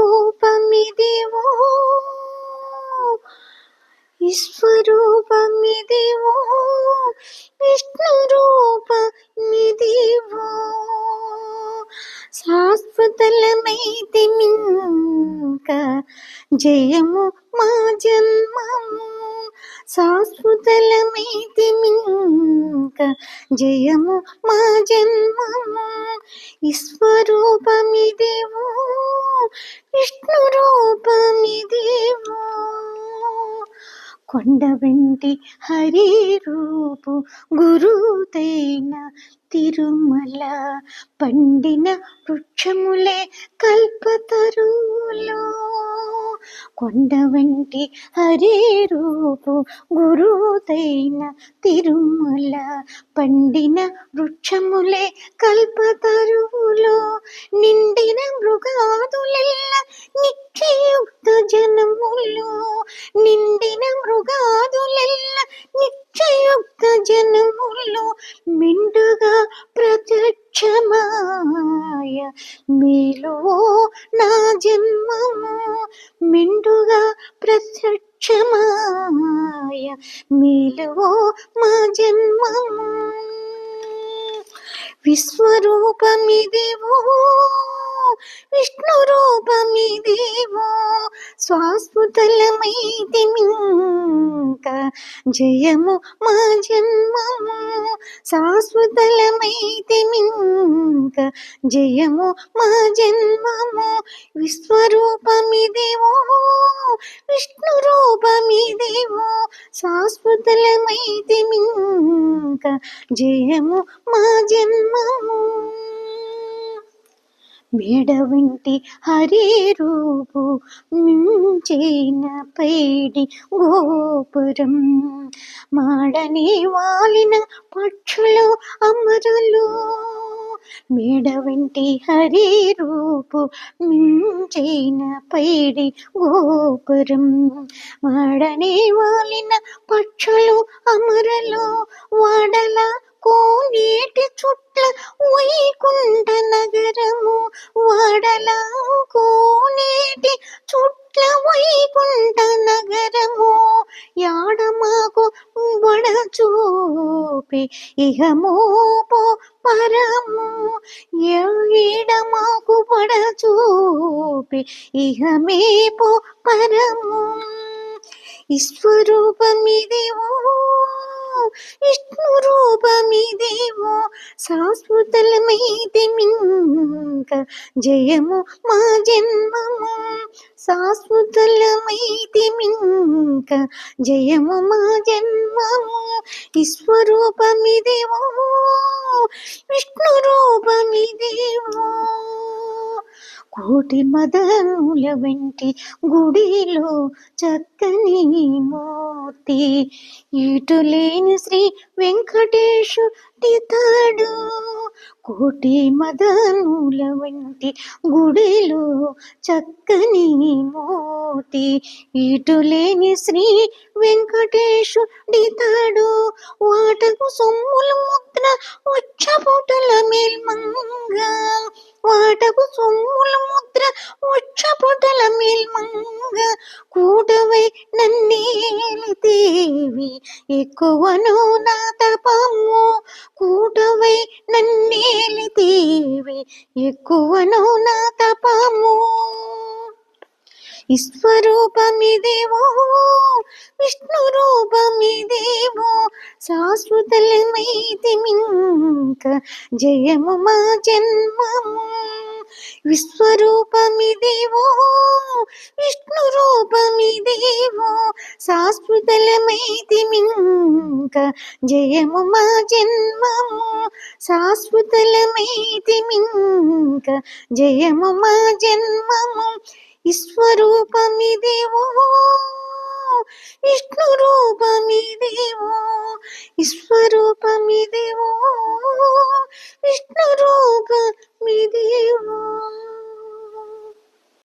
విశ్వరూపమిదివో విశ్వరూపమిదివో విష్ణు రూపమిదివో శాశ్వతలమైతిమింక జయము మా జన్మము శాశ్వతలమైతిమింక జయము మా జన్మము విశ్వరూపమిదివో విష్ణు రూపమిదివో కొండ వెంటి హరి రూపు గురుదైన తిరుమల పండిన వృక్షములే కల్పతరువులో కొండ వెంటి హరి రూపు గురుదైన తిరుమల పండిన వృక్షములే కల్పతరువులో నిండిన మృగాదులెల్ల నిత్యయుక్త జనములు నిండిన మృగాదులెల్ల నిత్యయుక్త జనములు మెండుగా ప్రత్యక్షమాయ మేలువో నా జన్మము మెండుగా ప్రత్యక్షమాయ మేలువో మా జన్మము విశ్వరూపమిదివో విష్ణు రూపమిదివో శాశ్వతలమైతిమింక జయము మా జన్మము శాశ్వతలమైతిమింక జయము మా జన్మము విశ్వరూపమిదివో విష్ణు రూపమిదివో శాశ్వతలమైతిమింక జయము మా జన్మము మేడ వెంటి హరి రూపు మించిన పైడి గోపురం మాడని వాలిన పక్షులు అమరులు మేడ వెంటి హరి రూపు మించిన పైడి గోపురం మాడని వాలిన పక్షులు అమరులు వాడల కోనేటి చుట్ల వైకుంఠ నగరము వాడల కోనేటి చుట్ల వైకుంఠ నగరము యాడమాకు బడచూపి ఇహమోపో పరము ఏడమాకు బడచూపి ఇహమేపో పరము విశ్వరూపమిదివో విష్ణు రూపమిదివో శాశ్వతలమైతిమింక జయము మా జన్మము శాశ్వతలమైతిమింక జయము మా జన్మము విశ్వరూపమిదివో విష్ణు రూపమిదివో కోటి మదనుల వెంటి గుడిలో చక్కని మూర్తి ఈటులేని శ్రీ వెంకటేశుడితడు కోటి మదనుల వెంటి గుడిలో చక్కని మూర్తి ఈటులేని శ్రీ వెంకటేశుడితడు వాటకు సొమ్ముల ముద్ర వచ్చపుటల మేల్మంగ వాటకు సొమ్ముల ముద్ర వచ్చపుటల మేల్మంగ కూటవై నన్నేలితేవి ఎక్కువను నా తపము కూటవై నన్నేలితేవి ఎక్కువను నా తపము విశ్వరూపమిదివో విష్ణు రూపమిదివో శాశ్వతలమైతిమింక జయము మా జన్మము విశ్వరూపమిదివో విష్ణు రూపమిదివో శాశ్వతలమైతిమింక జయము మా జన్మము శాశ్వతలమైతిమింక జయము మా జన్మము విశ్వరూపమిదివో విష్ణు రూపమిదివో విశ్వరూపమిదివో విష్ణు రూపమిదివో